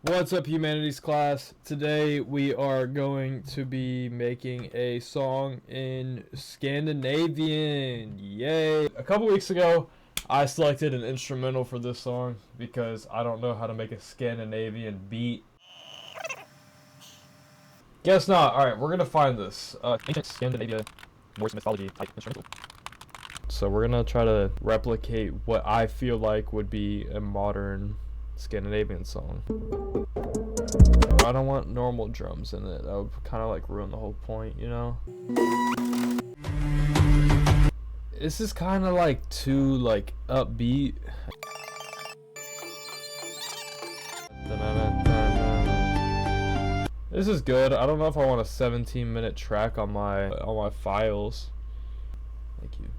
What's up, Humanities class? Today we are going to be making a song in Scandinavian. Yay! A couple weeks ago, I selected an instrumental for this song because I don't know how to make a Scandinavian beat. Guess not. Alright, we're gonna find this. Ancient Scandinavia, Norse mythology type instrumental. So we're gonna try to replicate what I feel like would be a modern Scandinavian song. I don't want normal drums in it. That would kind of like ruin the whole point, you know? This is kind of like too like upbeat. This is good. I don't know if I want a 17-minute track on my files. Thank you.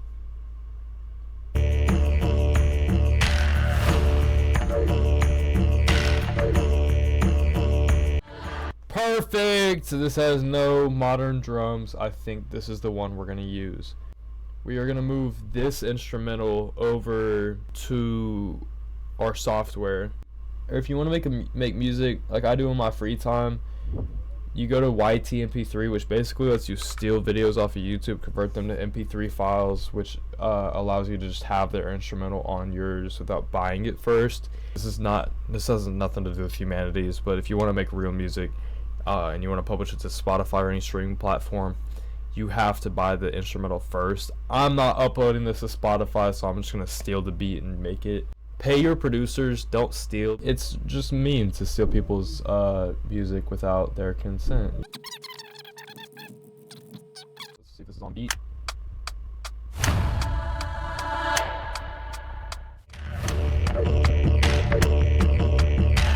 Perfect! So this has no modern drums. I think this is the one we're going to use. We are going to move this instrumental over to our software. Or if you want to make music like I do in my free time, you go to YMBPANC, which basically lets you steal videos off of YouTube, convert them to MP3 files, which allows you to just have their instrumental on yours without buying it first. This has nothing to do with humanities, but if you want to make real music, and you want to publish it to Spotify or any streaming platform, you have to buy the instrumental first. I'm not uploading this to Spotify, so I'm just going to steal the beat and make it. Pay your producers, don't steal. It's just mean to steal people's music without their consent. Let's see if this is on beat.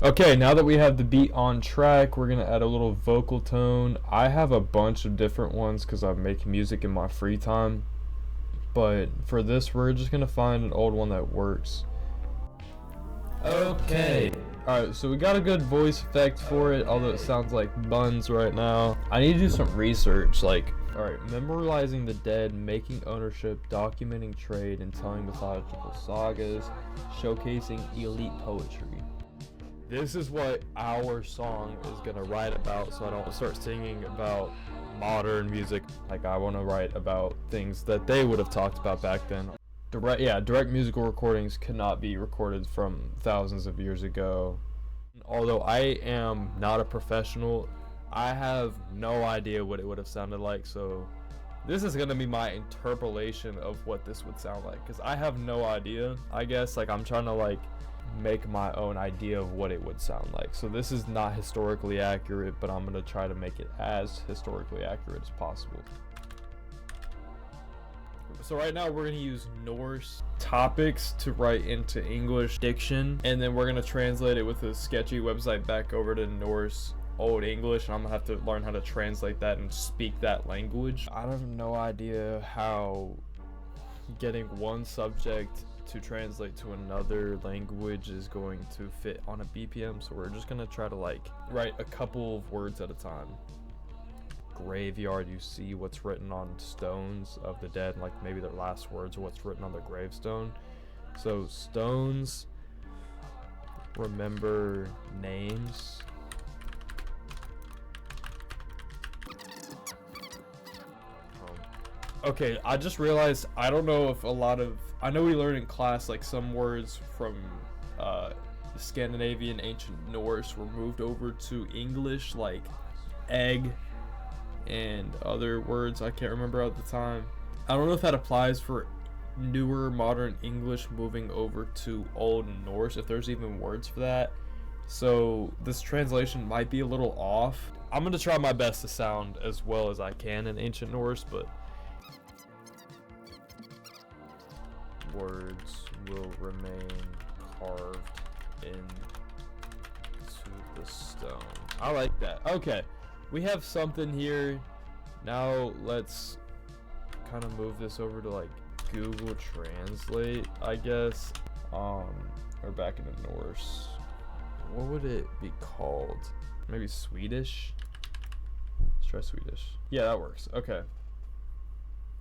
Okay, now that we have the beat on track, we're gonna add a little vocal tone. I have a bunch of different ones because I make music in my free time, but for this we're just gonna find an old one that works. Okay, alright, so we got a good voice effect for it, although it sounds like buns right now. I need to do some research, like, alright, memorizing the dead, making ownership, documenting trade, and telling mythological sagas, showcasing elite poetry. This is what our song is gonna write about, so I don't start singing about modern music. Like, I want to write about things that they would have talked about back then. Direct musical recordings cannot be recorded from thousands of years ago. Although I am not a professional, I have no idea what it would have sounded like, so this is gonna be my interpolation of what this would sound like, because I have no idea. I guess like I'm trying to like make my own idea of what it would sound like. So this is not historically accurate, but I'm gonna try to make it as historically accurate as possible. So right now we're gonna use Norse topics to write into English diction, and then we're gonna translate it with a sketchy website back over to Norse Old English, and I'm gonna have to learn how to translate that and speak that language. I have no idea how getting one subject to translate to another language is going to fit on a BPM, so we're just gonna try to like write a couple of words at a time. Graveyard, you see what's written on stones of the dead, like maybe their last words or what's written on their gravestone. So stones remember names. Okay, I just realized I don't know if I know we learned in class like some words from Scandinavian ancient Norse were moved over to English, like egg and other words I can't remember at the time. I don't know if that applies for newer modern English moving over to Old Norse, if there's even words for that. So this translation might be a little off. I'm gonna try my best to sound as well as I can in ancient Norse, but words will remain carved into the stone. I like that. Okay, we have something here. Now let's kind of move this over to like Google Translate, I guess. Or back into Norse. What would it be called? Maybe Swedish? Let's try Swedish. Yeah, that works. Okay.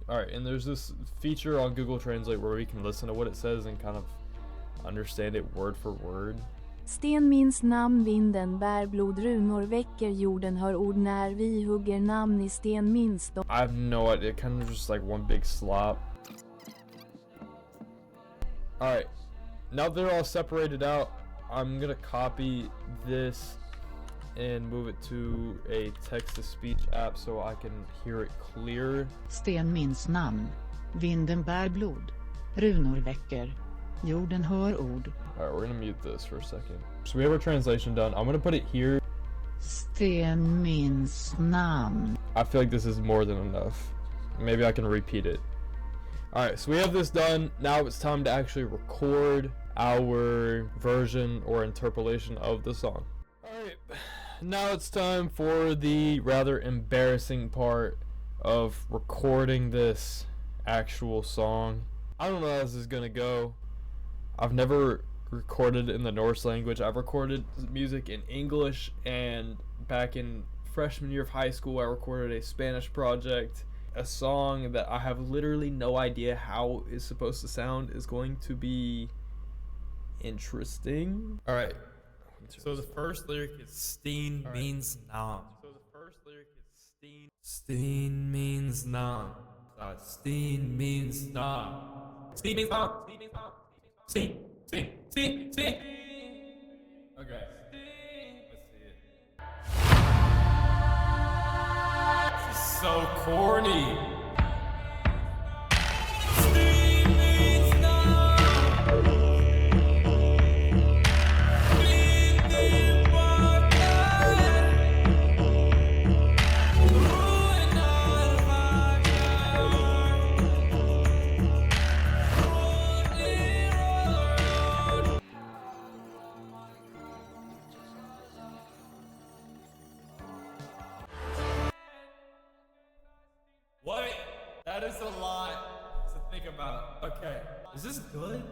Alright, and there's this feature on Google Translate where we can listen to what it says and kind of understand it word for word. Sten minns namn, vinden bär blod, runor väcker jorden, hör ord när vi hugger namn i sten minns de. I have no idea, kind of just like one big slop. Alright, now they're all separated out, I'm gonna copy this and move it to a text-to-speech app so I can hear it clear. Sten minns namn, vinden bär blod, runor väcker, jorden hör ord. Alright, we're gonna mute this for a second. So we have our translation done. I'm gonna put it here. Sten minns namn. I feel like this is more than enough. Maybe I can repeat it. Alright, so we have this done. Now it's time to actually record our version or interpolation of the song. Alright, now it's time for the rather embarrassing part of recording this actual song. I don't know how this is gonna go. I've never recorded in the Norse language. I've recorded music in English, and back in freshman year of high school I recorded a Spanish project. A song that I have literally no idea how it's supposed to sound is going to be interesting. Alright, so the first lyric is Steen means nam. So the first lyric is Steen means nam. Steen means nam. Steen means nam. Steen means nam. Steen. Okay. Let's see it. This is so corny. What? That is a lot to think about. Okay. Is this good?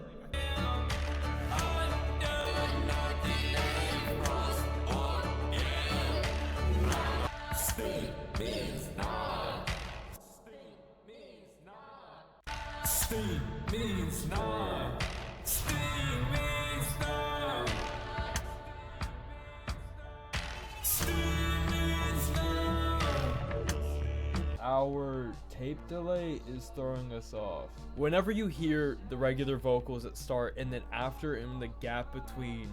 Steen means nah. Steen means nah. Steen means nah. Steen means nah. Our tape delay is throwing us off. Whenever you hear the regular vocals that start, and then after, in the gap between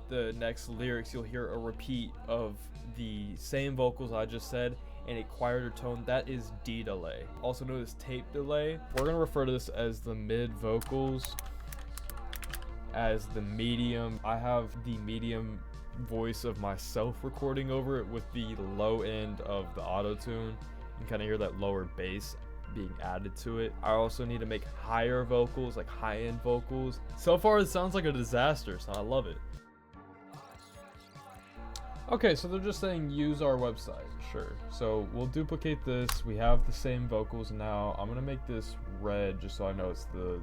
the next lyrics, you'll hear a repeat of the same vocals I just said in a quieter tone, that is D delay, also known as tape delay. We're gonna refer to this as the mid vocals, as the medium. I have the medium voice of myself recording over it with the low end of the auto-tune. You can kind of hear that lower bass being added to it. I also need to make higher vocals, like high-end vocals. So far it sounds like a disaster, so I love it. Okay, so they're just saying use our website. Sure. So we'll duplicate this. We have the same vocals now. I'm gonna make this red just so I know it's we're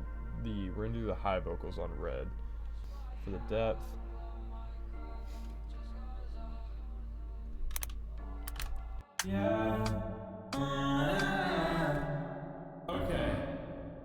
gonna do the high vocals on red for the depth. Yeah. Okay.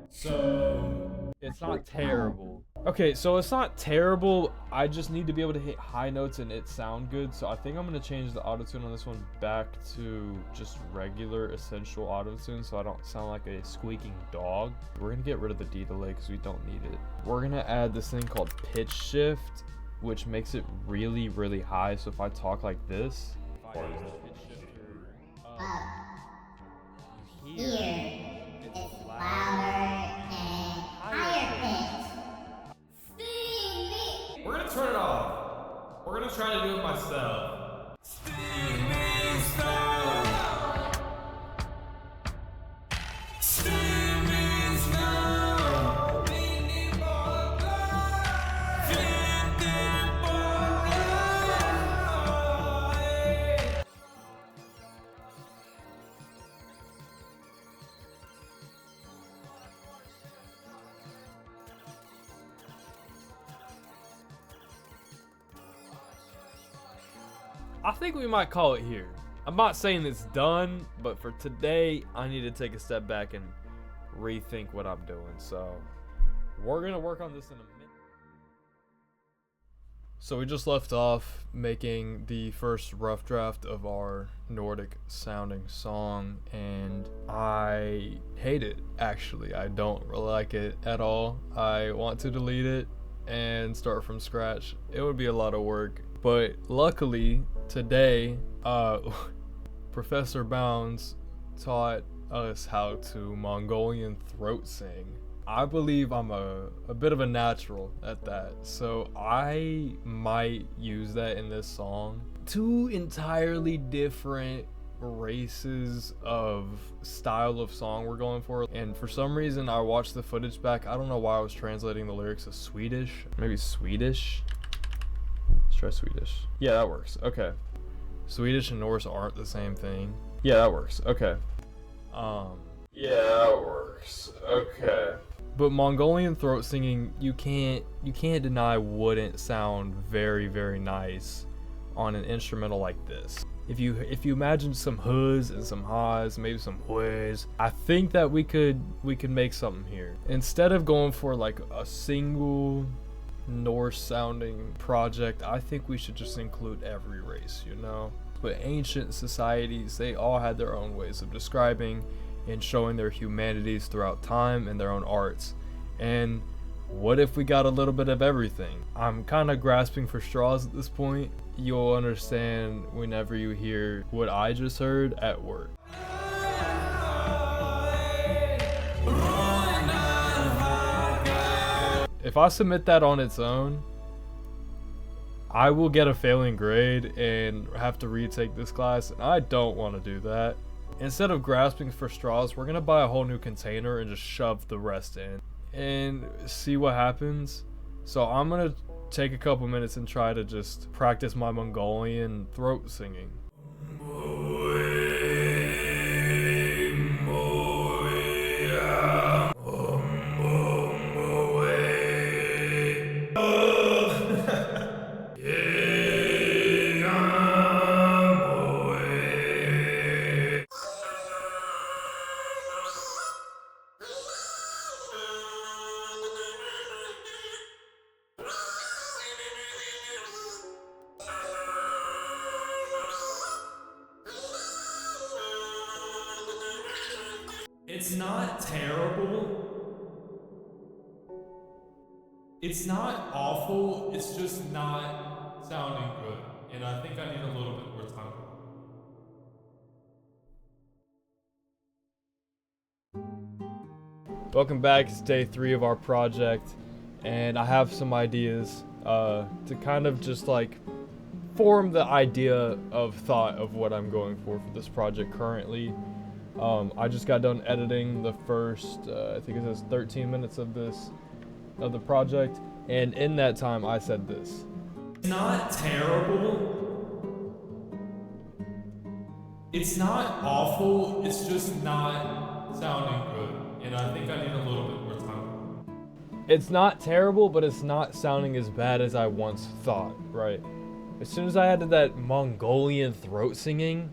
So it's not terrible. Okay, so it's not terrible. I just need to be able to hit high notes and it sound good. So I think I'm gonna change the auto-tune on this one back to just regular essential auto-tune so I don't sound like a squeaking dog. We're gonna get rid of the D delay because we don't need it. We're gonna add this thing called pitch shift, which makes it really, really high. So if I talk like this, if I use the pitch shifter Here, it's louder and higher pitch. we're gonna turn it off. We're gonna try to do it myself. Steamy snow. Steamy snow. Vinny Bogler. Vinny Bogler. I think we might call it here. I'm not saying it's done, but for today, I need to take a step back and rethink what I'm doing. So we're gonna work on this in a minute. So we just left off making the first rough draft of our Nordic sounding song, and I hate it, actually. I don't really like it at all. I want to delete it and start from scratch. It would be a lot of work, but luckily today, Professor Bounds taught us how to Mongolian throat sing. I believe I'm a bit of a natural at that, so I might use that in this song. Two entirely different races of style of song we're going for, and for some reason I watched the footage back. I don't know why I was translating the lyrics as Swedish. Maybe Swedish? Let's try Swedish. Yeah, that works. Okay. Swedish and Norse aren't the same thing. Yeah, that works. Okay. Yeah, that works. Okay. But Mongolian throat singing, you can't deny wouldn't sound very, very nice on an instrumental like this. If you imagine some hus and some ha's, maybe some hues, I think that we could make something here. Instead of going for like a single Norse sounding project, I think we should just include every race, you know? But ancient societies, they all had their own ways of describing and showing their humanities throughout time and their own arts. And what if we got a little bit of everything? I'm kind of grasping for straws at this point. You'll understand whenever you hear what I just heard at work. If I submit that on its own, I will get a failing grade and have to retake this class, and I don't want to do that. Instead of grasping for straws, we're gonna buy a whole new container and just shove the rest in and see what happens. So I'm gonna take a couple minutes and try to just practice my Mongolian throat singing. It's not terrible. It's not awful. It's just not sounding good. And I think I need a little bit more time. Welcome back. It's day 3 of our project, and I have some ideas to kind of just like form the idea of thought of what I'm going for this project currently. I just got done editing the first, I think it says 13 minutes of the project, and in that time I said this. It's not terrible. It's not awful. It's just not sounding good. And I think I need a little bit more time. It's not terrible, but it's not sounding as bad as I once thought, right? As soon as I added that Mongolian throat singing,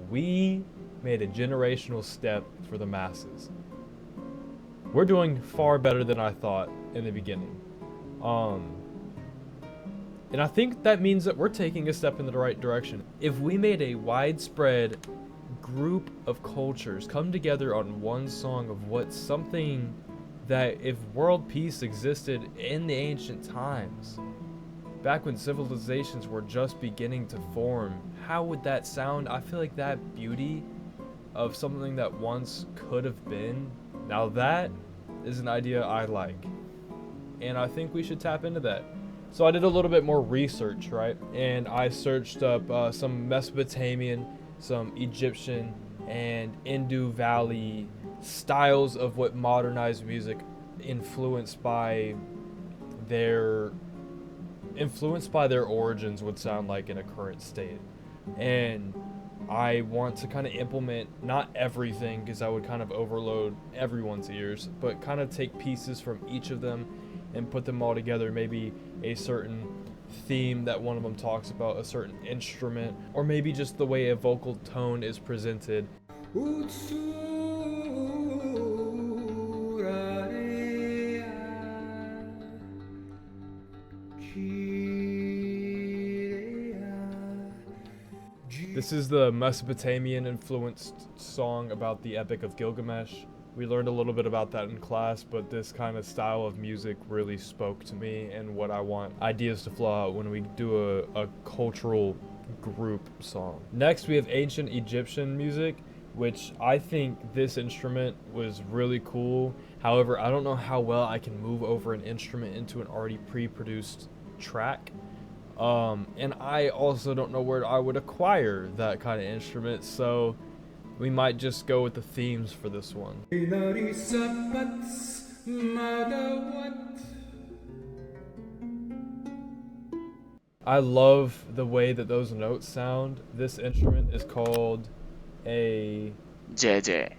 we made a generational step for the masses. We're doing far better than I thought in the beginning. And I think that means that we're taking a step in the right direction. If we made a widespread group of cultures come together on one song of what's something that if world peace existed in the ancient times, back when civilizations were just beginning to form, how would that sound? I feel like that beauty of something that once could have been, now that is an idea I like, and I think we should tap into that. So I did a little bit more research, right? And I searched up some Mesopotamian, some Egyptian, and Indus Valley styles of what modernized music influenced by their origins would sound like in a current state. And I want to kind of implement not everything, because I would kind of overload everyone's ears, but kind of take pieces from each of them and put them all together. Maybe a certain theme that one of them talks about, a certain instrument, or maybe just the way a vocal tone is presented. This is the Mesopotamian influenced song about the Epic of Gilgamesh. We learned a little bit about that in class, but this kind of style of music really spoke to me and what I want ideas to flow out when we do a cultural group song. Next, we have ancient Egyptian music, which I think this instrument was really cool. However, I don't know how well I can move over an instrument into an already pre-produced track. And I also don't know where I would acquire that kind of instrument, so we might just go with the themes for this one. I love the way that those notes sound. This instrument is called a JJ.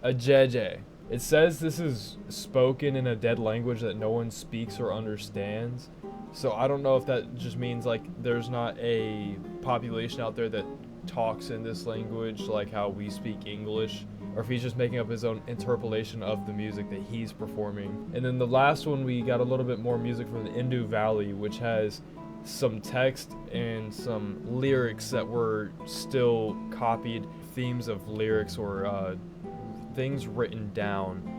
jeje. It says this is spoken in a dead language that no one speaks or understands. So I don't know if that just means like there's not a population out there that talks in this language like how we speak English, or if he's just making up his own interpolation of the music that he's performing. And then the last one, we got a little bit more music from the Indus Valley, which has some text and some lyrics that were still copied, themes of lyrics or things written down.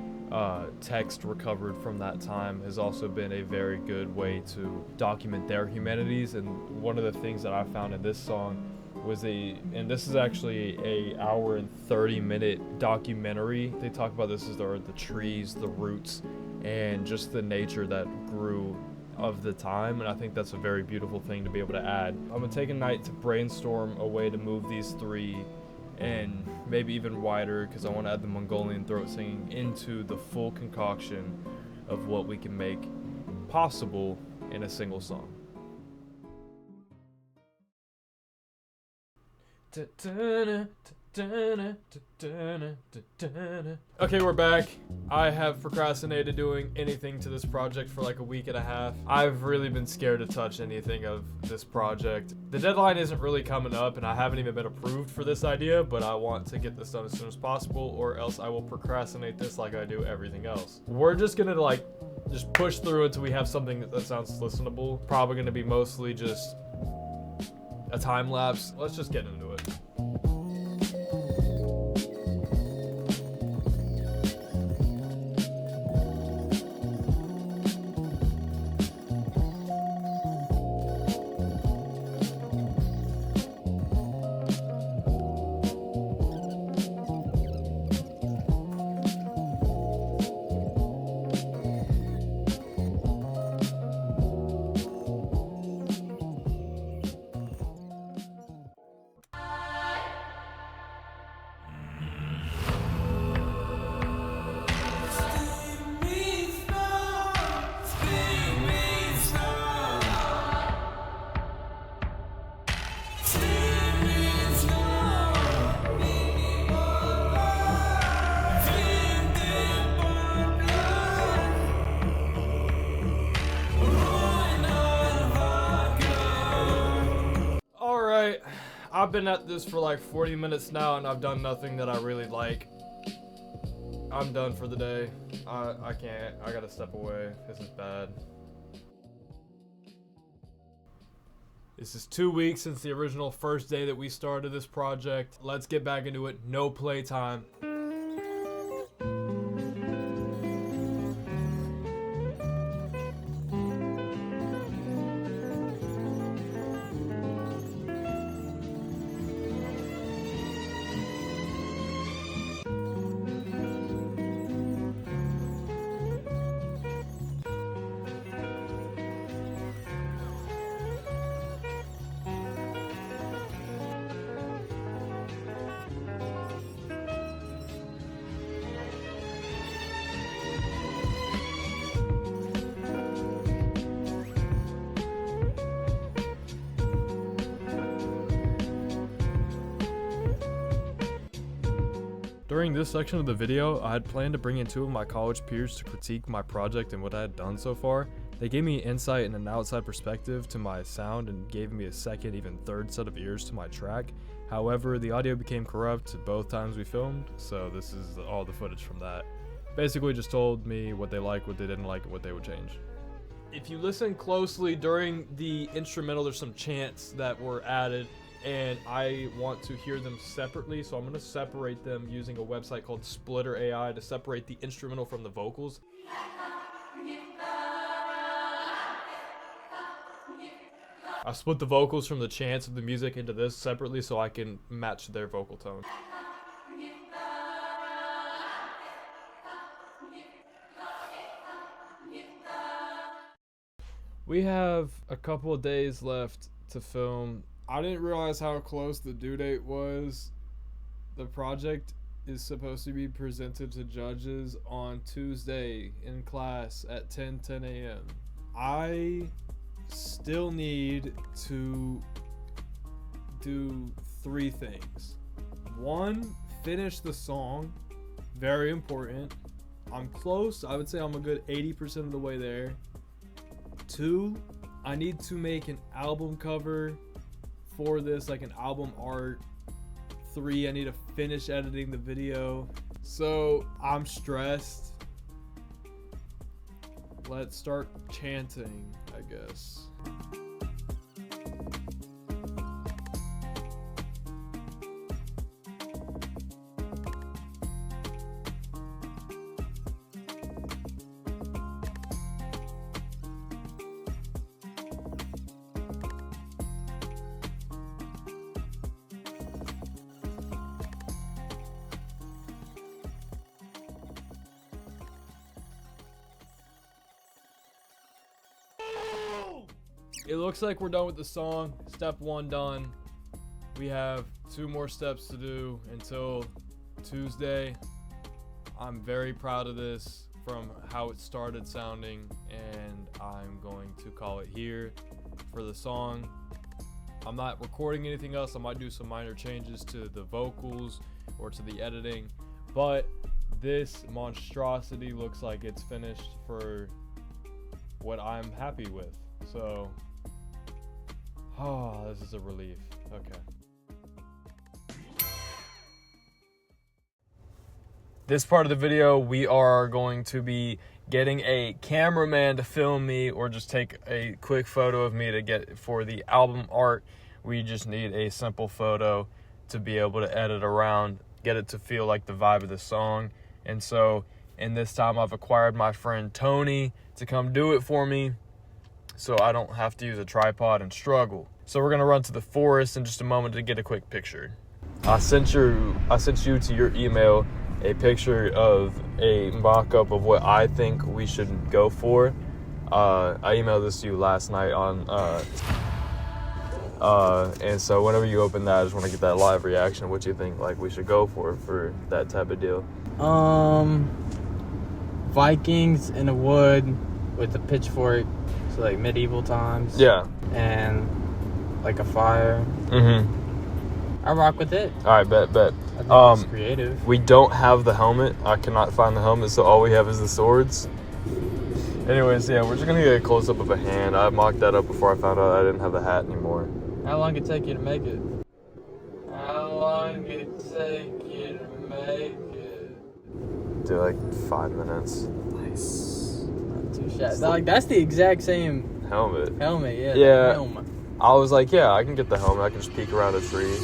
Text recovered from that time has also been a very good way to document their humanities. And one of the things that I found in this song was and this is actually a hour and 30-minute documentary. They talk about this as the trees, the roots, and just the nature that grew of the time, and I think that's a very beautiful thing to be able to add. I'm gonna take a night to brainstorm a way to move these three and maybe even wider, because I want to add the Mongolian throat singing into the full concoction of what we can make possible in a single song. Okay, we're back. I have procrastinated doing anything to this project for like a week and a half. I've really been scared to touch anything of this project. The deadline isn't really coming up, and I haven't even been approved for this idea, but I want to get this done as soon as possible, or else I will procrastinate this like I do everything else. We're just gonna just push through until we have something that sounds listenable. Probably gonna be mostly just a time lapse. Let's just get into it. I've been at this for like 40 minutes now, and I've done nothing that I really like. I'm done for the day. I can't. I gotta step away. This is bad. This is 2 weeks since the original first day that we started this project. Let's get back into it. No playtime. During this section of the video, I had planned to bring in 2 of my college peers to critique my project and what I had done so far. They gave me insight and an outside perspective to my sound and gave me a second, even third set of ears to my track. However, the audio became corrupt both times we filmed, so this is all the footage from that. Basically just told me what they liked, what they didn't like, and what they would change. If you listen closely during the instrumental, there's some chants that were added, and I want to hear them separately, so I'm going to separate them using a website called Splitter AI to separate the instrumental from the vocals. I split the vocals from the chants of the music into this separately so I can match their vocal tone. We have a couple of days left to film. I didn't realize how close the due date was. The project is supposed to be presented to judges on Tuesday in class at 10 a.m. I still need to do 3 things. 1, finish the song. Very important. I'm close. I would say I'm a good 80% of the way there. 2, I need to make an album cover for this, like an album art. 3, I need to finish editing the video. So I'm stressed. Let's start chanting, I guess. It looks like we're done with the song. Step 1 done. We have 2 more steps to do until Tuesday. I'm very proud of this from how it started sounding, and I'm going to call it here for the song. I'm not recording anything else. I might do some minor changes to the vocals or to the editing, but this monstrosity looks like it's finished for what I'm happy with. So, oh, this is a relief. Okay. This part of the video, we are going to be getting a cameraman to film me or just take a quick photo of me to get for the album art. We just need a simple photo to be able to edit around, get it to feel like the vibe of the song. And so, in this time, I've acquired my friend Tony to come do it for me, so I don't have to use a tripod and struggle. So we're gonna run to the forest in just a moment to get a quick picture. I sent you to your email a picture of a mock-up of what I think we should go for. I emailed this to you last night on, and so whenever you open that, I just want to get that live reaction. What you think like we should go for that type of deal? Vikings in the wood with a pitchfork. So like medieval times. Yeah. And like a fire. Mm-hmm. I rock with it. All right, bet. I think it's creative. We don't have the helmet. I cannot find the helmet, so all we have is the swords. Anyways, yeah, we're just gonna get a close-up of a hand. I mocked that up before I found out I didn't have the hat anymore. How long did it take you to make it? How long did it take you to make it? Do like 5 minutes. Nice. Not too shabby. Like that's the exact same Helmet. helmet. Yeah. Yeah. The helmet. I was like, yeah, I can get the helmet. I can just peek around a tree.